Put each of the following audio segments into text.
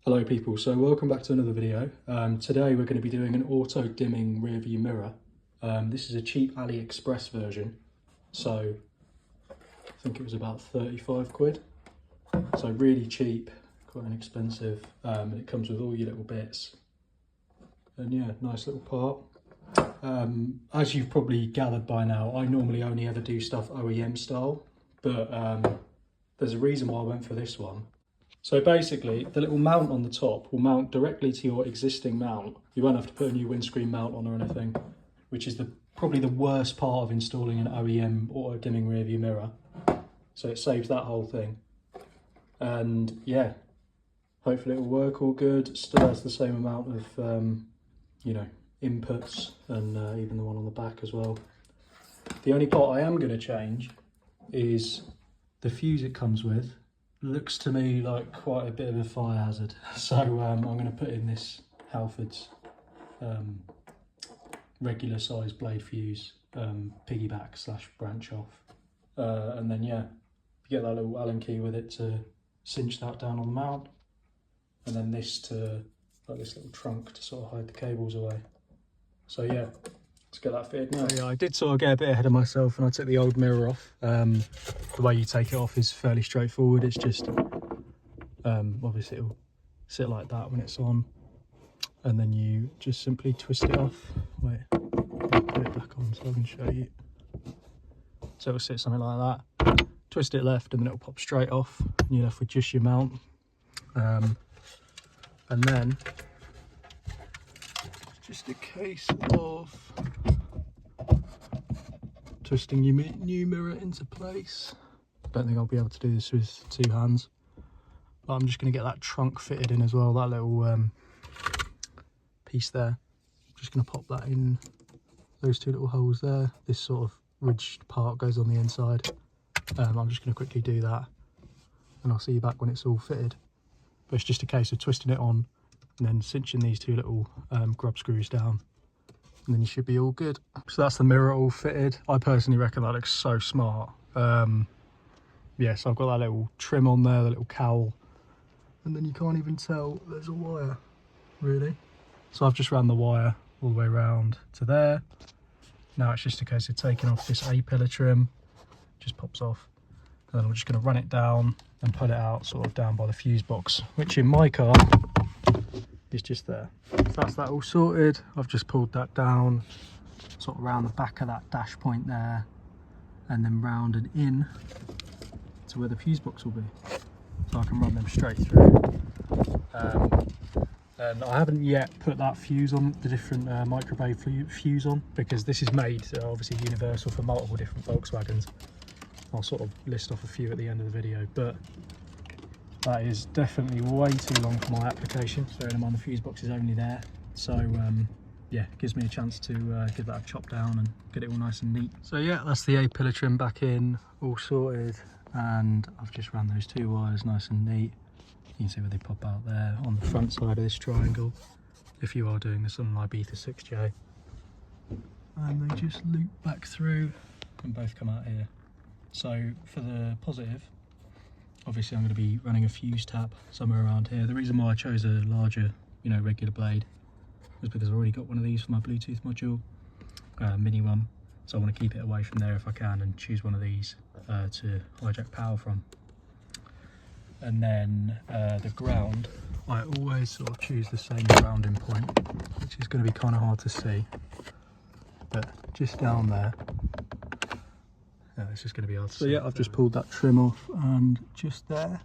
Hello people, so welcome back to another video. Today we're going to be doing an auto dimming rear view mirror. This is a cheap AliExpress version, so I think it was about 35 quid. So really cheap, quite inexpensive, and it comes with all your little bits. And yeah, nice little part. As you've probably gathered by now, I normally only ever do stuff OEM style, but there's a reason why I went for this one. So basically, the little mount on the top will mount directly to your existing mount. You won't have to put a new windscreen mount on or anything, which is probably the worst part of installing an OEM auto dimming rear view mirror. So it saves that whole thing. And yeah, hopefully it'll work all good. Still has the same amount of, inputs, and even the one on the back as well. The only part I am going to change is the fuse it comes with. Looks to me like quite a bit of a fire hazard, so I'm going to put in this Halford's regular size blade fuse, piggyback / branch off, and then yeah, you get that little Allen key with it to cinch that down on the mount, and then this to like this little trunk to sort of hide the cables away. So yeah, let's get that fitted now. Yeah, I did sort of get a bit ahead of myself and I took the old mirror off. The way you take it off is fairly straightforward. It's just, obviously it'll sit like that when it's on. And then you just simply twist it off. Wait, I'll put it back on so I can show you. So it'll sit something like that. Twist it left and then it'll pop straight off. And you're left with just your mount. And then, just a case of twisting your new mirror into place. Don't think I'll be able to do this with two hands, but I'm just going to get that trunk fitted in as well, that little piece there. I'm just going to pop that in those two little holes there. This sort of ridged part goes on the inside. I'm just going to quickly do that and I'll see you back when it's all fitted. But it's just a case of twisting it on and then cinching these two little grub screws down, and then you should be all good. So that's the mirror all fitted. I personally reckon that looks so smart. Yeah, so I've got that little trim on there, the little cowl, and then you can't even tell there's a wire, really. So I've just ran the wire all the way around to there. Now it's just a case of taking off this A-pillar trim, just pops off, and then I'm just going to run it down and pull it out sort of down by the fuse box, which in my car is just there. So that's that all sorted. I've just pulled that down sort of around the back of that dash point there, and then round and in to where the fuse box will be, so I can run them straight through. And I haven't yet put that fuse on, the different microwave fuse on, because this is made obviously universal for multiple different Volkswagens. I'll sort of list off a few at the end of the video, but that is definitely way too long for my application. Bearing in mind the fuse box is only there, so yeah, it gives me a chance to give that a chop down and get it all nice and neat. So yeah, that's the A-pillar trim back in, all sorted, and I've just ran those two wires nice and neat. You can see where they pop out there on the front side of this triangle, if you are doing this on an Ibiza 6J. And they just loop back through and both come out here. So for the positive, obviously I'm going to be running a fuse tab somewhere around here. The reason why I chose a larger, regular blade was because I've already got one of these for my Bluetooth module, mini one. So I want to keep it away from there if I can and choose one of these to hijack power from. And then the ground, I always sort of choose the same grounding point, which is going to be kind of hard to see, but just down there. Yeah, it's just going to be hard to see. So yeah, I've just pulled that trim off, and just there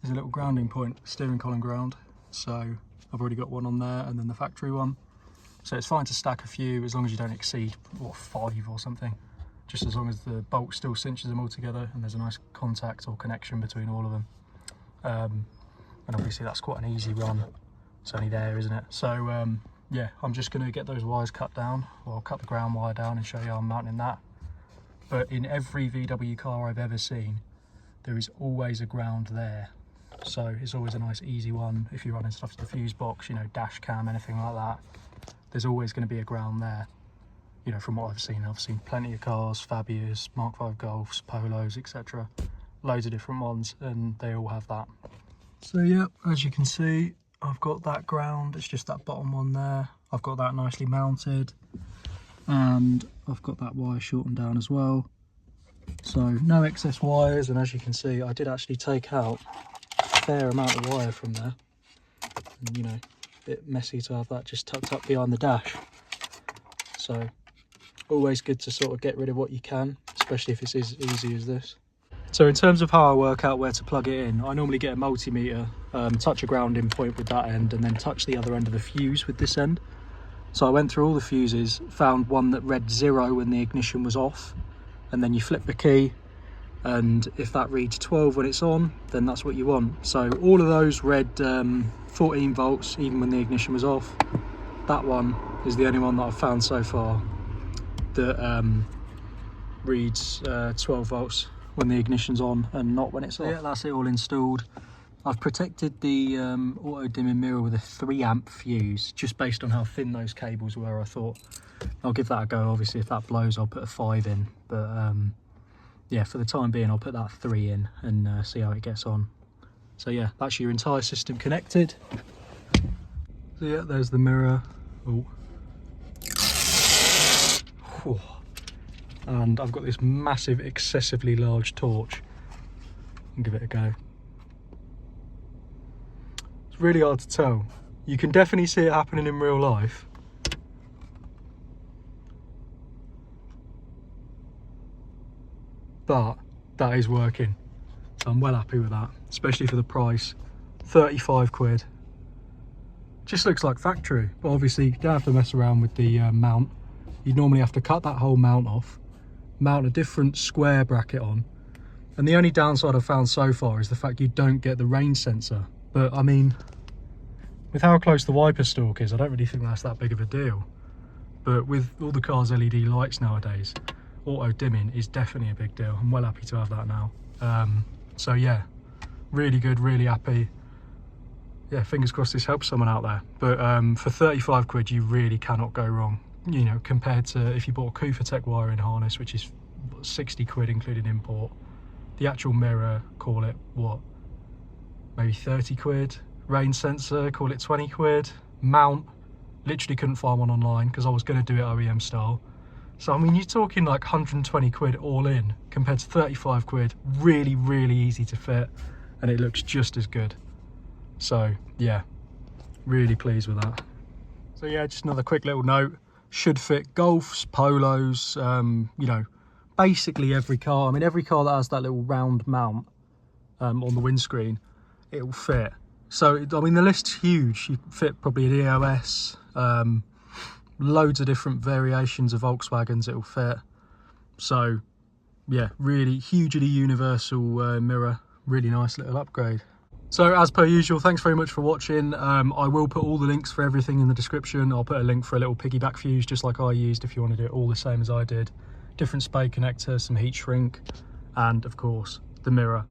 is a little grounding point, steering column ground. So I've already got one on there, and then the factory one. So it's fine to stack a few as long as you don't exceed, what, 5 or something. Just as long as the bolt still cinches them all together and there's a nice contact or connection between all of them. And obviously that's quite an easy run. It's only there, isn't it? So yeah, I'm just going to get those wires cut down. Well, I'll cut the ground wire down and show you how I'm mounting that. But in every VW car I've ever seen, there is always a ground there. So it's always a nice easy one if you're running stuff to the fuse box, dash cam, anything like that. There's always going to be a ground there. From what I've seen plenty of cars, Fabias, Mark V Golfs, Polos, etc. Loads of different ones, and they all have that. So yeah, as you can see, I've got that ground, it's just that bottom one there. I've got that nicely mounted, and I've got that wire shortened down as well. So no excess wires, and as you can see, I did actually take out a fair amount of wire from there. And, you know, a bit messy to have that just tucked up behind the dash. So always good to sort of get rid of what you can, especially if it's as easy as this. So in terms of how I work out where to plug it in, I normally get a multimeter, touch a grounding point with that end, and then touch the other end of the fuse with this end. So I went through all the fuses, found one that read 0 when the ignition was off, and then you flip the key, and if that reads 12 when it's on, then that's what you want. So all of those read 14 volts even when the ignition was off. That one is the only one that I've found so far that reads 12 volts when the ignition's on and not when it's off. Yeah, that's it all installed. I've protected the auto dimming mirror with a 3 amp fuse, just based on how thin those cables were. I thought I'll give that a go. Obviously if that blows I'll put a 5 in, but yeah, for the time being I'll put that 3 in and see how it gets on. So yeah, that's your entire system connected. So yeah, there's the mirror. Oh. And I've got this massive, excessively large torch. I'll give it a go. It's really hard to tell. You can definitely see it happening in real life. But that is working. So I'm well happy with that, especially for the price. 35 quid. Just looks like factory, but obviously you don't have to mess around with the mount. You'd normally have to cut that whole mount off, mount a different square bracket on, and the only downside I've found so far is the fact you don't get the range sensor. But I mean, with how close the wiper stalk is, I don't really think that's that big of a deal. But with all the car's LED lights nowadays, auto dimming is definitely a big deal. I'm well happy to have that now. So yeah, really good, really happy. Yeah, fingers crossed this helps someone out there. But for 35 quid, you really cannot go wrong. You know, compared to if you bought a Kufatech wiring harness, which is 60 quid including import. The actual mirror, call it what, maybe 30 quid. Range sensor, call it 20 quid. Mount, literally couldn't find one online because I was going to do it OEM style. So I mean, you're talking like 120 quid all in compared to 35 quid. Really, really easy to fit, and it looks just as good. So yeah, really pleased with that. So yeah, just another quick little note. Should fit Golfs, Polos, you know, basically every car. I mean, every car that has that little round mount on the windscreen, it will fit. So, I mean, the list's huge. You can fit probably an EOS, loads of different variations of Volkswagens it will fit. So, yeah, really hugely universal mirror. Really nice little upgrade. So as per usual, thanks very much for watching. I will put all the links for everything in the description. I'll put a link for a little piggyback fuse just like I used if you want to do it all the same as I did. Different spade connector, some heat shrink, and of course the mirror.